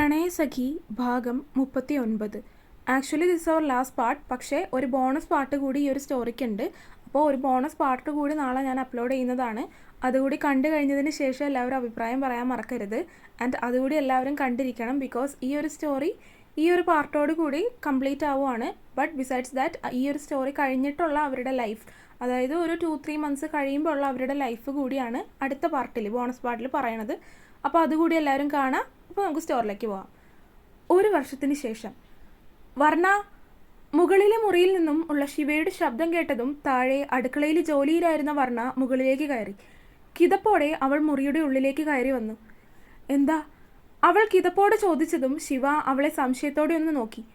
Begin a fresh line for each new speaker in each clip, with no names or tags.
പ്രണയസഖി ഭാഗം 39. Actually this our last part. പക്ഷേ ഒരു ബോണസ് പാർട്ട് കൂടി ഈ ഒരു സ്റ്റോറിക്കുണ്ട്. അപ്പോൾ ഒരു ബോണസ് പാർട്ട് കൂടി നാളെ ഞാൻ അപ്ലോഡ് ചെയ്യുന്നതാണ്. അതുകൂടി കണ്ടു കഴിഞ്ഞതിന് ശേഷം എല്ലാവരും അഭിപ്രായം പറയാൻ മറക്കരുത്. ആൻഡ് അതുകൂടി എല്ലാവരും കണ്ടിരിക്കണം. ബിക്കോസ് ഈ ഒരു സ്റ്റോറി ഈ ഒരു പാർട്ടോട് കൂടി കംപ്ലീറ്റ് ആവുകയാണ്. ബട്ട് ബിസൈഡ്സ് ദാറ്റ് ഈ ഒരു സ്റ്റോറി കഴിഞ്ഞിട്ടുള്ള അവരുടെ ലൈഫ്, അതായത് ഒരു 2-3 മന്ത്സ് കഴിയുമ്പോൾ ഉള്ള അവരുടെ ലൈഫ് കൂടിയാണ് അടുത്ത പാർട്ടിൽ, ബോണസ് പാർട്ടിൽ പറയണത്. അപ്പോൾ അതുകൂടി എല്ലാവരും കാണാം. അപ്പോൾ നമുക്ക് സ്റ്റോറിലേക്ക് പോവാം. ഒരു വർഷത്തിന് ശേഷം വർണ്ണ മുകളിലെ മുറിയിൽ നിന്നും ഉള്ള ശിവയുടെ ശബ്ദം കേട്ടതും താഴെ അടുക്കളയിൽ ജോലിയിലായിരുന്ന വർണ്ണ മുകളിലേക്ക് കയറി. കിതപ്പോടെ അവൾ മുറിയുടെ ഉള്ളിലേക്ക് കയറി വന്നു. എന്താ? അവൾ കിതപ്പോടെ ചോദിച്ചതും ശിവ അവളെ സംശയത്തോടെ ഒന്ന് നോക്കി.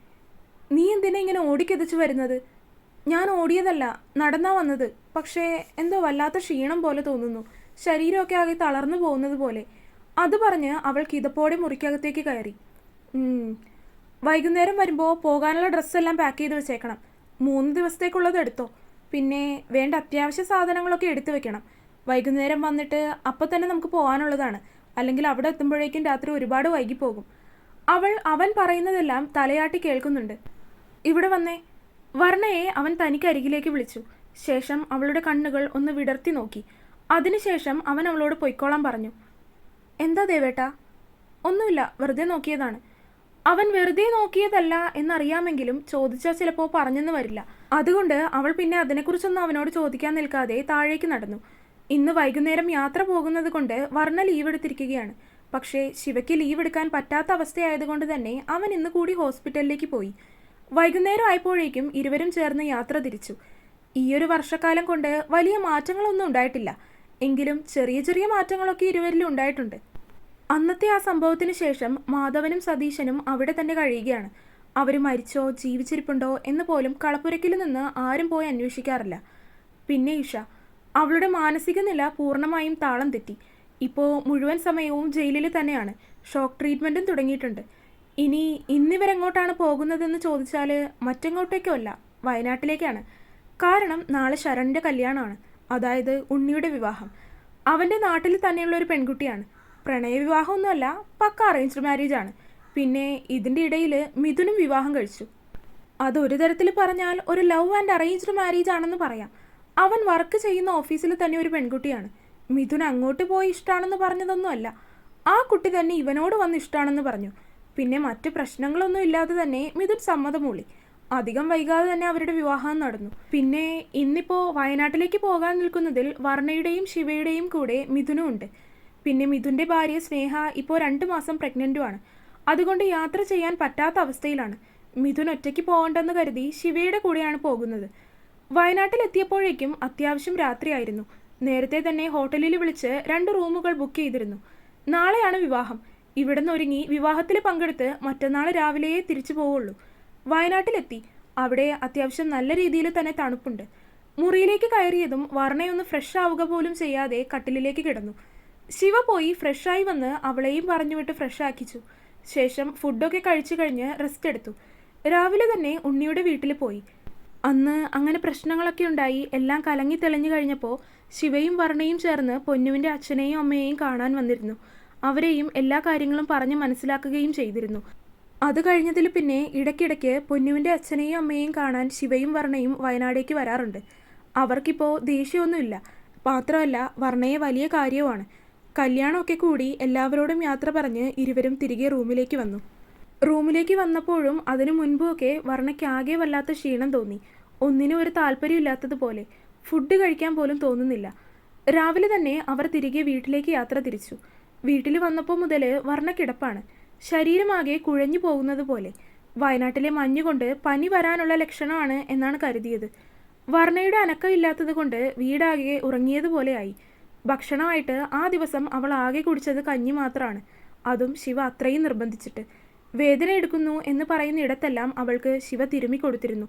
നീ എന്തിനാ ഇങ്ങനെ ഓടിക്കിതച്ചു വരുന്നത്? ഞാൻ ഓടിയതല്ല, നടന്നാ വന്നത്. പക്ഷേ എന്തോ വല്ലാത്ത ക്ഷീണം പോലെ തോന്നുന്നു. ശരീരമൊക്കെ ആകെ തളർന്നു പോകുന്നത് പോലെ. അത് പറഞ്ഞ് അവൾ കിതപ്പോടെ മുറിക്കകത്തേക്ക് കയറി. വൈകുന്നേരം വരുമ്പോൾ പോകാനുള്ള ഡ്രസ്സെല്ലാം പാക്ക് ചെയ്ത് വെച്ചേക്കണം. 3 ദിവസത്തേക്കുള്ളത് എടുത്തോ. പിന്നെ വേണ്ട അത്യാവശ്യ സാധനങ്ങളൊക്കെ എടുത്തു വെക്കണം. വൈകുന്നേരം വന്നിട്ട് അപ്പം തന്നെ നമുക്ക് പോകാനുള്ളതാണ്. അല്ലെങ്കിൽ അവിടെ എത്തുമ്പോഴേക്കും രാത്രി ഒരുപാട് വൈകിപ്പോകും. അവൻ പറയുന്നതെല്ലാം തലയാട്ടി കേൾക്കുന്നുണ്ട്. ഇവിടെ വന്നേ. വർണ്ണയെ അവൻ തനിക്കരികിലേക്ക് വിളിച്ചു. ശേഷം അവളുടെ കണ്ണുകൾ ഒന്ന് വിടർത്തി നോക്കി. അതിനുശേഷം അവൻ അവളോട് പൊയ്ക്കോളാൻ പറഞ്ഞു. എന്താ ദേവേട്ടാ? ഒന്നുമില്ല, വെറുതെ നോക്കിയതാണ്. അവൻ വെറുതെ നോക്കിയതല്ല എന്നറിയാമെങ്കിലും ചോദിച്ചാൽ ചിലപ്പോൾ പറഞ്ഞെന്ന് വരില്ല. അതുകൊണ്ട് അവൾ പിന്നെ അതിനെക്കുറിച്ചൊന്നും അവനോട് ചോദിക്കാൻ നിൽക്കാതെ താഴേക്ക് നടന്നു. ഇന്ന് വൈകുന്നേരം യാത്ര പോകുന്നത് കൊണ്ട് വർണ്ണ ലീവ് എടുത്തിരിക്കുകയാണ്. പക്ഷേ ശിവയ്ക്ക് ലീവ് എടുക്കാൻ പറ്റാത്ത അവസ്ഥയായതുകൊണ്ട് തന്നെ അവൻ ഇന്ന് കൂടി ഹോസ്പിറ്റലിലേക്ക് പോയി. വൈകുന്നേരം ആയപ്പോഴേക്കും ഇരുവരും ചേർന്ന് യാത്ര തിരിച്ചു. ഈയൊരു വർഷക്കാലം കൊണ്ട് വലിയ മാറ്റങ്ങളൊന്നും ഉണ്ടായിട്ടില്ല. എങ്കിലും ചെറിയ ചെറിയ മാറ്റങ്ങളൊക്കെ ഇരുവരിലും ഉണ്ടായിട്ടുണ്ട്. അന്നത്തെ ആ സംഭവത്തിന് ശേഷം മാധവനും സതീശനും അവിടെ തന്നെ കഴിയുകയാണ്. അവർ മരിച്ചോ ജീവിച്ചിരിപ്പുണ്ടോ എന്ന് പോലും കളപ്പുരയ്ക്കിൽ നിന്ന് ആരും പോയി അന്വേഷിക്കാറില്ല. പിന്നെ ഇഷ, അവളുടെ മാനസിക നില പൂർണ്ണമായും താളം തെറ്റി. ഇപ്പോൾ മുഴുവൻ സമയവും ജയിലിൽ തന്നെയാണ്. ഷോക്ക് ട്രീറ്റ്മെൻറ്റും തുടങ്ങിയിട്ടുണ്ട്. ഇന്നിവരെങ്ങോട്ടാണ് പോകുന്നതെന്ന് ചോദിച്ചാൽ മറ്റെങ്ങോട്ടേക്കോ അല്ല, വയനാട്ടിലേക്കാണ്. കാരണം നാളെ ശരണിൻ്റെ കല്യാണമാണ്, അതായത് ഉണ്ണിയുടെ വിവാഹം. അവൻ്റെ നാട്ടിൽ തന്നെയുള്ള ഒരു പെൺകുട്ടിയാണ്. പ്രണയവിവാഹമൊന്നുമല്ല, പക്ക അറേഞ്ച്ഡ് മാരേജ് ആണ്. പിന്നെ ഇതിൻ്റെ ഇടയിൽ മിഥുനും വിവാഹം കഴിച്ചു. അതൊരു തരത്തിൽ പറഞ്ഞാൽ ഒരു ലവ് ആൻഡ് അറേഞ്ച്ഡ് മാരേജ് ആണെന്ന് പറയാം. അവൻ വർക്ക് ചെയ്യുന്ന ഓഫീസിൽ തന്നെ ഒരു പെൺകുട്ടിയാണ്. മിഥുൻ അങ്ങോട്ട് പോയി ഇഷ്ടമാണെന്ന് പറഞ്ഞതൊന്നുമല്ല, ആ കുട്ടി തന്നെ ഇവനോട് വന്ന് ഇഷ്ടമാണെന്ന് പറഞ്ഞു. പിന്നെ മറ്റ് പ്രശ്നങ്ങളൊന്നും ഇല്ലാതെ തന്നെ മിഥുൻ സമ്മതം മൂളി. അധികം വൈകാതെ തന്നെ അവരുടെ വിവാഹം നടന്നു. പിന്നെ ഇന്നിപ്പോൾ വയനാട്ടിലേക്ക് പോകാൻ നിൽക്കുന്നതിൽ വർണ്ണയുടെയും ശിവയുടെയും കൂടെ മിഥുനും ഉണ്ട്. പിന്നെ മിഥുൻ്റെ ഭാര്യ സ്നേഹ ഇപ്പോൾ 2 മാസം പ്രഗ്നൻറ്റുമാണ്. അതുകൊണ്ട് യാത്ര ചെയ്യാൻ പറ്റാത്ത അവസ്ഥയിലാണ്. മിഥുൻ ഒറ്റയ്ക്ക് പോകണ്ടെന്ന് കരുതി ശിവയുടെ കൂടെയാണ് പോകുന്നത്. വയനാട്ടിലെത്തിയപ്പോഴേക്കും അത്യാവശ്യം രാത്രിയായിരുന്നു. നേരത്തെ തന്നെ ഹോട്ടലിൽ വിളിച്ച് 2 റൂമുകൾ ബുക്ക് ചെയ്തിരുന്നു. നാളെയാണ് വിവാഹം. ഇവിടുന്ന് ഒരുങ്ങി വിവാഹത്തിൽ പങ്കെടുത്ത് മറ്റന്നാൾ രാവിലെയേ തിരിച്ചു പോവുള്ളൂ. വയനാട്ടിലെത്തി. അവിടെ അത്യാവശ്യം നല്ല രീതിയിൽ തന്നെ തണുപ്പുണ്ട്. മുറിയിലേക്ക് കയറിയതും വർണ്ണയൊന്ന് ഫ്രഷ് ആവുക പോലും ചെയ്യാതെ കട്ടിലിലേക്ക് കിടന്നു. ശിവ പോയി ഫ്രഷായി വന്ന് അവളെയും പറഞ്ഞുവിട്ട് ഫ്രഷ് ആക്കിച്ചു. ശേഷം ഫുഡൊക്കെ കഴിച്ചു കഴിഞ്ഞ് റെസ്റ്റ് എടുത്തു. രാവിലെ തന്നെ ഉണ്ണിയുടെ വീട്ടിൽ പോയി. അന്ന് അങ്ങനെ പ്രശ്നങ്ങളൊക്കെ ഉണ്ടായി എല്ലാം കലങ്ങി തെളിഞ്ഞു കഴിഞ്ഞപ്പോൾ ശിവയും വർണ്ണയും ചേർന്ന് പൊന്നുവിൻ്റെ അച്ഛനെയും അമ്മയെയും കാണാൻ വന്നിരുന്നു. അവരെയും എല്ലാ കാര്യങ്ങളും പറഞ്ഞ് മനസ്സിലാക്കുകയും ചെയ്തിരുന്നു. അത് കഴിഞ്ഞതിൽ പിന്നെ ഇടയ്ക്കിടയ്ക്ക് പൊന്നുവിൻ്റെ അച്ഛനെയും അമ്മയെയും കാണാൻ ശിവയും വർണ്ണയും വയനാടേക്ക് വരാറുണ്ട്. അവർക്കിപ്പോൾ ദേഷ്യമൊന്നുമില്ല. മാത്രമല്ല വർണ്ണയെ വലിയ കാര്യവുമാണ്. കല്യാണമൊക്കെ കൂടി എല്ലാവരോടും യാത്ര പറഞ്ഞ് ഇരുവരും തിരികെ റൂമിലേക്ക് വന്നു. റൂമിലേക്ക് വന്നപ്പോഴും അതിനു മുൻപുമൊക്കെ വർണ്ണയ്ക്ക് ആകെ വല്ലാത്ത ക്ഷീണം തോന്നി. ഒന്നിനും ഒരു താല്പര്യമില്ലാത്തതുപോലെ. ഫുഡ് കഴിക്കാൻ പോലും തോന്നുന്നില്ല. രാവിലെ തന്നെ അവർ തിരികെ വീട്ടിലേക്ക് യാത്ര തിരിച്ചു. വീട്ടിൽ വന്നപ്പോൾ മുതൽ വർണ്ണ കിടപ്പാണ്. ശരീരമാകെ കുഴഞ്ഞു പോകുന്നത് പോലെ. വയനാട്ടിലെ മഞ്ഞുകൊണ്ട് പനി വരാനുള്ള ലക്ഷണമാണ് എന്നാണ് കരുതിയത്. വർണ്ണയുടെ അനക്കമില്ലാത്തത് കൊണ്ട് വീടാകെ ഉറങ്ങിയതുപോലെയായി. ഭക്ഷണമായിട്ട് ആ ദിവസം അവൾ ആകെ കുടിച്ചത് കഞ്ഞി മാത്രമാണ്. അതും ശിവ അത്രയും നിർബന്ധിച്ചിട്ട്. വേദന എടുക്കുന്നു എന്ന് പറയുന്ന ഇടത്തെല്ലാം അവൾക്ക് ശിവ തിരുമ്മി കൊടുത്തിരുന്നു.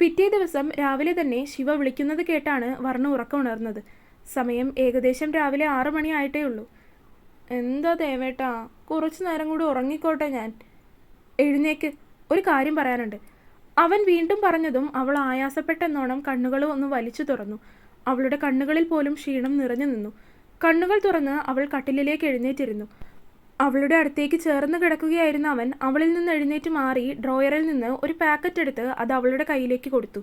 പിറ്റേ ദിവസം രാവിലെ തന്നെ ശിവ വിളിക്കുന്നത് കേട്ടാണ് വർണ്ണ ഉറക്കമുണർന്നത്. സമയം ഏകദേശം രാവിലെ 6 മണി ആയിട്ടേ ഉള്ളൂ. എന്താ ദേവേട്ടാ, കുറച്ചു നേരം കൂടി ഉറങ്ങിക്കോട്ടെ ഞാൻ. എഴുന്നേക്ക്, ഒരു കാര്യം പറയാനുണ്ട്. അവൻ വീണ്ടും പറഞ്ഞതും അവൾ ആയാസപ്പെട്ടെന്നോണം കണ്ണുകളും ഒന്ന് വലിച്ചു തുറന്നു. അവളുടെ കണ്ണുകളിൽ പോലും ക്ഷീണം നിറഞ്ഞു നിന്നു. കണ്ണുകൾ തുറന്ന് അവൾ കട്ടിലിലേക്ക് എഴുന്നേറ്റിരുന്നു. അവളുടെ അടുത്തേക്ക് ചേർന്ന് കിടക്കുകയായിരുന്ന അവൻ അവളിൽ നിന്ന് എഴുന്നേറ്റ് മാറി ഡ്രോയറിൽ നിന്ന് ഒരു പാക്കറ്റ് എടുത്ത് അത് അവളുടെ കയ്യിലേക്ക് കൊടുത്തു.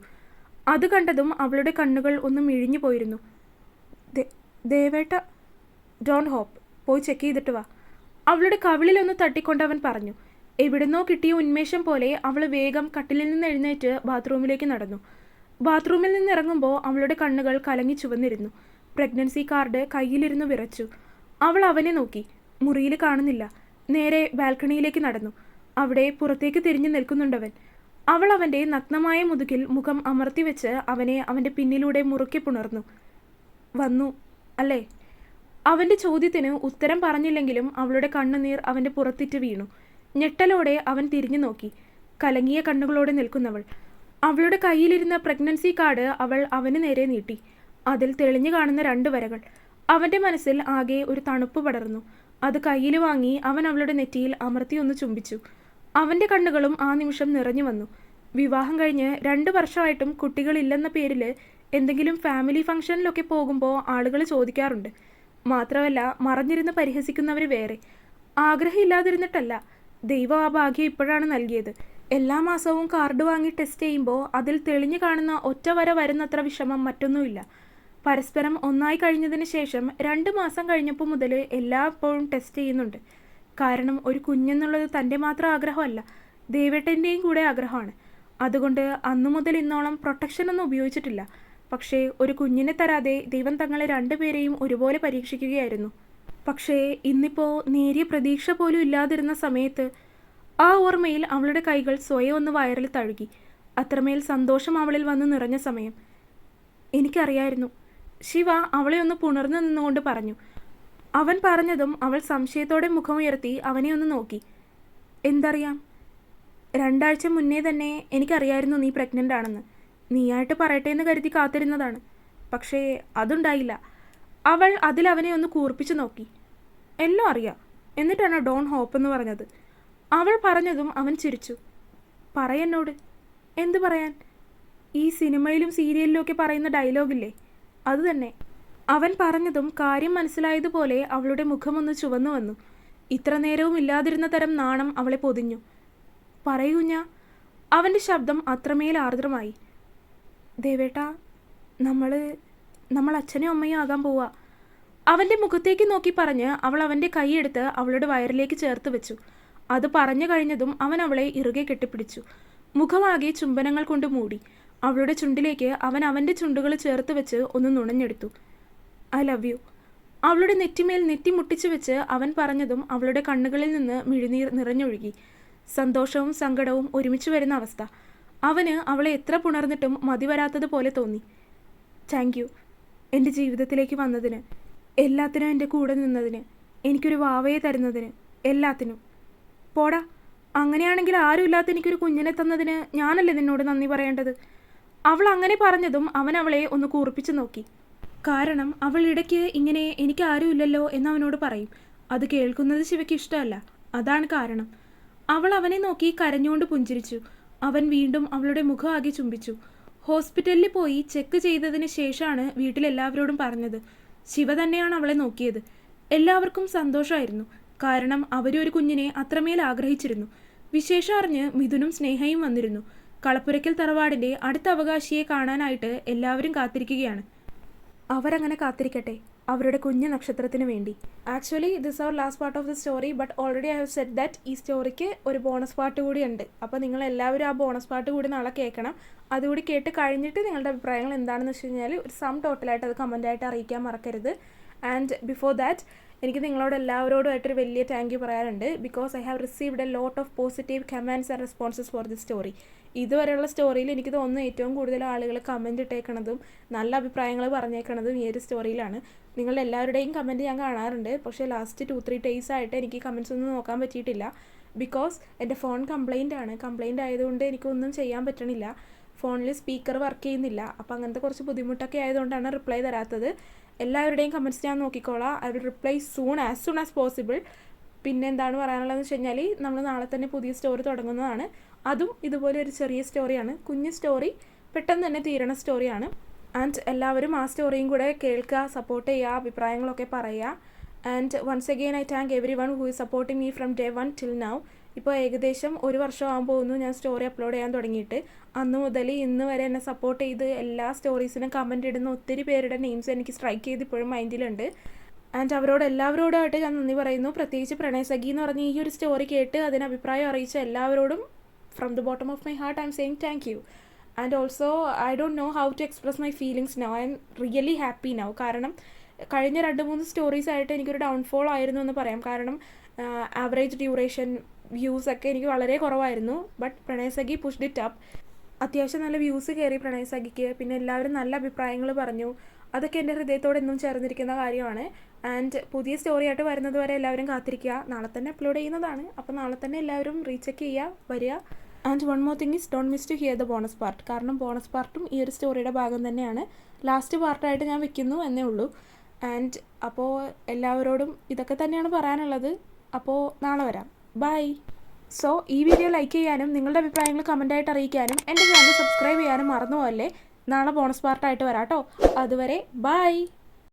അത് കണ്ടതും അവളുടെ കണ്ണുകൾ ഒന്ന് മിഴിഞ്ഞു പോയിരുന്നു. ദേവേട്ട, ഡോണ്ട് ഹോപ്പ്, പോയി ചെക്ക് ചെയ്തിട്ട് വാ. അവളുടെ കവിളിലൊന്ന് തട്ടിക്കൊണ്ട് അവൻ പറഞ്ഞു. എവിടുന്നോ കിട്ടിയ ഉന്മേഷം പോലെ അവൾ വേഗം കട്ടിലിൽ നിന്ന് എഴുന്നേറ്റ് ബാത്റൂമിലേക്ക് നടന്നു. ബാത്റൂമിൽ നിന്ന് ഇറങ്ങുമ്പോൾ അവളുടെ കണ്ണുകൾ കലങ്ങി ചുവന്നിരുന്നു. പ്രഗ്നൻസി കാർഡ് കയ്യിലിരുന്ന് വിറച്ചു. അവൾ അവനെ നോക്കി. മുറിയിൽ കാണുന്നില്ല. നേരെ ബാൽക്കണിയിലേക്ക് നടന്നു. അവിടെ പുറത്തേക്ക് തിരിഞ്ഞു നിൽക്കുന്നുണ്ടവൻ. അവൾ അവൻ്റെ നഗ്നമായ മുതുകിൽ മുഖം അമർത്തിവെച്ച് അവനെ അവൻ്റെ പിന്നിലൂടെ മുറുക്കി പുണർന്നു. വന്നു അല്ലേ? അവൻ്റെ ചോദ്യത്തിന് ഉത്തരം പറഞ്ഞില്ലെങ്കിലും അവളുടെ കണ്ണുനീർ അവൻ്റെ പുറത്തിട്ട് വീണു. ഞെട്ടലോടെ അവൻ തിരിഞ്ഞു നോക്കി. കലങ്ങിയ കണ്ണുകളോടെ നിൽക്കുന്നവൾ. അവളുടെ കയ്യിലിരുന്ന പ്രഗ്നൻസി കാർഡ് അവൾ അവന് നേരെ നീട്ടി. അതിൽ തെളിഞ്ഞു കാണുന്ന 2 വരകൾ. അവൻ്റെ മനസ്സിൽ ആകെ ഒരു തണുപ്പ് പടർന്നു. അത് കയ്യിൽ വാങ്ങി അവൻ അവളുടെ നെറ്റിയിൽ അമർത്തി ഒന്ന് ചുംബിച്ചു. അവൻ്റെ കണ്ണുകളും ആ നിമിഷം നിറഞ്ഞു വന്നു. വിവാഹം കഴിഞ്ഞ് 2 വർഷമായിട്ടും കുട്ടികളില്ലെന്ന പേരിൽ എന്തെങ്കിലും ഫാമിലി ഫംഗ്ഷനിലൊക്കെ പോകുമ്പോൾ ആളുകൾ ചോദിക്കാറുണ്ട്. മാത്രമല്ല, മറഞ്ഞിരുന്ന് പരിഹസിക്കുന്നവർ വേറെ. ആഗ്രഹമില്ലാതിരുന്നിട്ടല്ല, ദൈവം ആ ഭാഗ്യം ഇപ്പോഴാണ് നൽകിയത്. എല്ലാ മാസവും കാർഡ് വാങ്ങി ടെസ്റ്റ് ചെയ്യുമ്പോൾ അതിൽ തെളിഞ്ഞു കാണുന്ന ഒറ്റ വര വരുന്നത്ര വിഷമം മറ്റൊന്നുമില്ല. പരസ്പരം ഒന്നായി കഴിഞ്ഞതിന് ശേഷം 2 മാസം കഴിഞ്ഞപ്പോൾ മുതൽ എല്ലായ്പ്പോഴും ടെസ്റ്റ് ചെയ്യുന്നുണ്ട്. കാരണം ഒരു കുഞ്ഞെന്നുള്ളത് തൻ്റെ മാത്രം ആഗ്രഹമല്ല, ദേവേട്ടൻ്റെയും കൂടെ ആഗ്രഹമാണ്. അതുകൊണ്ട് അന്നു മുതൽ ഇന്നോളം പ്രൊട്ടക്ഷനൊന്നും ഉപയോഗിച്ചിട്ടില്ല. പക്ഷേ ഒരു കുഞ്ഞിനെ തരാതെ ദൈവം തങ്ങളെ 2 പേരെയും ഒരുപോലെ പരീക്ഷിക്കുകയായിരുന്നു. പക്ഷേ ഇന്നിപ്പോൾ നേരിയ പ്രതീക്ഷ പോലും ഇല്ലാതിരുന്ന സമയത്ത് ആ ഓർമ്മയിൽ അവളുടെ കൈകൾ സ്വയം ഒന്ന് വയറിൽ തഴുകി. അത്രമേൽ സന്തോഷം അവളിൽ വന്ന് നിറഞ്ഞ സമയം. എനിക്കറിയായിരുന്നു, ശിവ അവളെ ഒന്ന് പുണർന്നു നിന്നുകൊണ്ട് പറഞ്ഞു. അവൻ പറഞ്ഞതും അവൾ സംശയത്തോടെ മുഖമുയർത്തി അവനെ ഒന്ന് നോക്കി. എന്തറിയാം? 2 ആഴ്ച മുന്നേ തന്നെ എനിക്കറിയായിരുന്നു നീ പ്രഗ്നൻ്റ് ആണെന്ന്. നീയായിട്ട് പറയട്ടെ എന്ന് കരുതി കാത്തിരുന്നതാണ്. പക്ഷേ അതുണ്ടായില്ല. അവൾ അതിലവനെ ഒന്ന് കൂർപ്പിച്ചു നോക്കി. എല്ലാം അറിയാം, എന്നിട്ടാണ് ഡോൺ ഹോപ്പ് എന്ന് പറഞ്ഞത്. അവൾ പറഞ്ഞതും അവൻ ചിരിച്ചു. പറയെന്നോട്. എന്തു പറയാൻ? ഈ സിനിമയിലും സീരിയലിലും ഒക്കെ പറയുന്ന ഡയലോഗില്ലേ, അത് തന്നെ. അവൻ പറഞ്ഞതും കാര്യം മനസ്സിലായതുപോലെ അവളുടെ മുഖമൊന്ന് ചുവന്നു വന്നു. ഇത്ര നേരവും ഇല്ലാതിരുന്ന തരം നാണം അവളെ പൊതിഞ്ഞു. പറയൂ ഞാൻ. അവൻ്റെ ശബ്ദം അത്രമേൽ ആർദ്രമായി. ദേവേട്ടാ, നമ്മൾ അച്ഛനും അമ്മയും ആകാൻ പോവാ. അവൻ്റെ മുഖത്തേക്ക് നോക്കി പറഞ്ഞ് അവൾ അവൻ്റെ കൈയെടുത്ത് അവളുടെ വയറിലേക്ക് ചേർത്ത് വെച്ചു. അത് പറഞ്ഞു കഴിഞ്ഞതും അവൻ അവളെ ഇറുകെ കെട്ടിപ്പിടിച്ചു. മുഖമാകെ ചുംബനങ്ങൾ കൊണ്ട് മൂടി. അവളുടെ ചുണ്ടിലേക്ക് അവൻ അവൻ്റെ ചുണ്ടുകൾ ചേർത്ത് വെച്ച് ഒന്ന് നുണഞ്ഞെടുത്തു. I love you. അവളുടെ നെറ്റിമേൽ നെറ്റി മുട്ടിച്ചു വെച്ച് അവൻ പറഞ്ഞതും അവളുടെ കണ്ണുകളിൽ നിന്ന് മിഴിനീർ നിറഞ്ഞൊഴുകി. സന്തോഷവും സങ്കടവും ഒരുമിച്ച് വരുന്ന അവസ്ഥ. അവന് അവളെ എത്ര പുണർന്നിട്ടും മതി വരാത്തതുപോലെ തോന്നി. താങ്ക് യു, എൻ്റെ ജീവിതത്തിലേക്ക് വന്നതിന്, എല്ലാത്തിനും എൻ്റെ കൂടെ നിന്നതിന്, എനിക്കൊരു വാവയെ തരുന്നതിന്, എല്ലാത്തിനും. പോടാ, അങ്ങനെയാണെങ്കിൽ ആരുമില്ലാത്ത എനിക്കൊരു കുഞ്ഞിനെ തന്നതിന് ഞാനല്ലേ നിന്നോട് നന്ദി പറയേണ്ടത്? അവൾ അങ്ങനെ പറഞ്ഞതും അവൻ അവളെ ഒന്ന് കൂർപ്പിച്ചു നോക്കി. കാരണം അവൾ ഇടയ്ക്ക് ഇങ്ങനെ എനിക്ക് ആരുമില്ലല്ലോ എന്നവനോട് പറയും. അത് കേൾക്കുന്നത് ശിവയ്ക്ക് ഇഷ്ടമല്ല. അതാണ് കാരണം. അവൾ അവനെ നോക്കി കരഞ്ഞുകൊണ്ട് പുഞ്ചിരിച്ചു. അവൻ വീണ്ടും അവളുടെ മുഖം ആകെ ചുംബിച്ചു. ഹോസ്പിറ്റലിൽ പോയി ചെക്ക് ചെയ്തതിന് ശേഷമാണ് വീട്ടിലെല്ലാവരോടും പറഞ്ഞത്. ശിവ തന്നെയാണ് അവളെ നോക്കിയത്. എല്ലാവർക്കും സന്തോഷമായിരുന്നു. കാരണം അവരൊരു കുഞ്ഞിനെ അത്രമേൽ ആഗ്രഹിച്ചിരുന്നു. വിശേഷം അറിഞ്ഞ് മിഥുനും സ്നേഹയും വന്നിരുന്നു. കളപ്പുരയ്ക്കൽ തറവാടിൻ്റെ അടുത്ത അവകാശിയെ കാണാനായിട്ട് എല്ലാവരും കാത്തിരിക്കുകയാണ്. അവരങ്ങനെ കാത്തിരിക്കട്ടെ, അവരുടെ കുഞ്ഞു നക്ഷത്രത്തിന് വേണ്ടി. Actually this our last part of the story, but already I have said that ഈ സ്റ്റോറിക്ക് ഒരു ബോണസ് പാർട്ട് കൂടി ഉണ്ട്. അപ്പോൾ നിങ്ങൾ എല്ലാവരും ആ ബോണസ് പാർട്ട് കൂടി നാളെ കേൾക്കണം. അതുകൂടി കേട്ട് കഴിഞ്ഞിട്ട് നിങ്ങളുടെ അഭിപ്രായങ്ങൾ എന്താണെന്ന് വെച്ച് കഴിഞ്ഞാൽ ഒരു സം ടോട്ടലായിട്ട് അത് കമൻറ്റായിട്ട് അറിയിക്കാൻ മറക്കരുത്. ആൻഡ് ബിഫോർ ദാറ്റ് എനിക്ക് നിങ്ങളോട് എല്ലാവരോടുമായിട്ടൊരു വലിയ താങ്ക് യു പറയാനുണ്ട്. Because I have received a lot of positive comments and responses for the story. ഇതുവരെയുള്ള സ്റ്റോറിയിൽ എനിക്ക് തോന്നുന്നു ഏറ്റവും കൂടുതൽ ആളുകൾ കമൻറ്റ് ഇട്ടേക്കണതും നല്ല അഭിപ്രായങ്ങൾ പറഞ്ഞേക്കണതും ഈ ഒരു സ്റ്റോറിയിലാണ്. നിങ്ങളുടെ എല്ലാവരുടെയും കമൻറ്റ് ഞാൻ കാണാറുണ്ട്. പക്ഷേ ലാസ്റ്റ് 2-3 days ആയിട്ട് എനിക്ക് കമൻറ്റ്സ് ഒന്നും നോക്കാൻ പറ്റിയിട്ടില്ല. ബിക്കോസ് എൻ്റെ ഫോൺ കംപ്ലൈൻ്റ് ആയതുകൊണ്ട് എനിക്കൊന്നും ചെയ്യാൻ പറ്റണില്ല. ഫോണിൽ സ്പീക്കർ വർക്ക് ചെയ്യുന്നില്ല. അപ്പോൾ അങ്ങനത്തെ കുറച്ച് ബുദ്ധിമുട്ടൊക്കെ ആയതുകൊണ്ടാണ് റിപ്ലൈ തരാത്തത്. എല്ലാവരുടെയും കമൻറ്റ്സ് ഞാൻ നോക്കിക്കോളാം. I will reply as soon as possible. പിന്നെ എന്താണ് പറയാനുള്ളതെന്ന് വെച്ച് കഴിഞ്ഞാൽ നമ്മൾ നാളെ തന്നെ പുതിയ സ്റ്റോറി തുടങ്ങുന്നതാണ്. അതും ഇതുപോലെ ഒരു ചെറിയ സ്റ്റോറിയാണ്, കുഞ്ഞു സ്റ്റോറി, പെട്ടെന്ന് തന്നെ തീരണ സ്റ്റോറിയാണ്. ആൻഡ് എല്ലാവരും ആ സ്റ്റോറിയും കൂടെ കേൾക്കുക, സപ്പോർട്ട് ചെയ്യുക, അഭിപ്രായങ്ങളൊക്കെ പറയുക. And once again I thank every one who is supporting me from day 1 till now. ഇപ്പോൾ ഏകദേശം 1 വർഷം ആകാൻ പോകുന്നു ഞാൻ സ്റ്റോറി അപ്ലോഡ് ചെയ്യാൻ തുടങ്ങിയിട്ട്. അന്ന് മുതൽ ഇന്ന് വരെ എന്നെ സപ്പോർട്ട് ചെയ്ത് എല്ലാ സ്റ്റോറീസിനും കമൻറ്റ് ഇടുന്ന ഒത്തിരി പേരുടെ നെയിംസ് എനിക്ക് സ്ട്രൈക്ക് ചെയ്ത് ഇപ്പോഴും മൈൻഡിലുണ്ട്. ആൻഡ് എല്ലാവരോടായിട്ട് ഞാൻ നന്ദി പറയുന്നു. പ്രത്യേകിച്ച് പ്രണയസഖി എന്ന് പറഞ്ഞ ഈ ഒരു സ്റ്റോറി കേട്ട് അതിന് അഭിപ്രായം അറിയിച്ച എല്ലാവരോടും from the bottom of my heart I'm saying thank you. And also I don't know how to express my feelings now. I'm really happy now. കാരണം കഴിഞ്ഞ 2-3 സ്റ്റോറീസ് ആയിട്ട് എനിക്കൊരു ഡൗൺഫോൾ ആയിരുന്നു എന്ന് പറയാം. കാരണം ആവറേജ് ഡ്യൂറേഷൻ വ്യൂസ് ഒക്കെ എനിക്ക് വളരെ കുറവായിരുന്നു. But Pranayasakhi pushed it up. അത്യാവശ്യം നല്ല വ്യൂസ് കയറി പ്രണയസഖിക്ക്. പിന്നെ എല്ലാവരും നല്ല അഭിപ്രായങ്ങൾ പറഞ്ഞു. അതൊക്കെ എൻ്റെ ഹൃദയത്തോടെ എന്നും ചേർന്നിരിക്കുന്ന കാര്യമാണ്. ആൻഡ് പുതിയ സ്റ്റോറി ആയിട്ട് വരുന്നത് വരെ എല്ലാവരും കാത്തിരിക്കുക. നാളെ തന്നെ അപ്ലോഡ് ചെയ്യുന്നതാണ്. അപ്പോൾ നാളെ തന്നെ എല്ലാവരും റീചെക്ക് ചെയ്യുക, വരിക. And one more thing is don't miss to hear the bonus part. കാരണം ബോണസ് പാർട്ടും ഈ ഒരു സ്റ്റോറിയുടെ ഭാഗം തന്നെയാണ്. ലാസ്റ്റ് പാർട്ടായിട്ട് ഞാൻ വെക്കുന്നു എന്നേ ഉള്ളൂ. ആൻഡ് അപ്പോൾ എല്ലാവരോടും ഇതൊക്കെ തന്നെയാണ് പറയാനുള്ളത്. അപ്പോൾ നാളെ വരാം. ബൈ. സോ ഈ വീഡിയോ ലൈക്ക് ചെയ്യാനും നിങ്ങളുടെ അഭിപ്രായങ്ങൾ കമൻറ്റായിട്ട് അറിയിക്കാനും എൻ്റെ ചാനൽ സബ്സ്ക്രൈബ് ചെയ്യാനും മറന്നു പോകല്ലേ. നാളെ ബോണസ് പാർട്ടായിട്ട് വരാം കേട്ടോ. അതുവരെ ബൈ.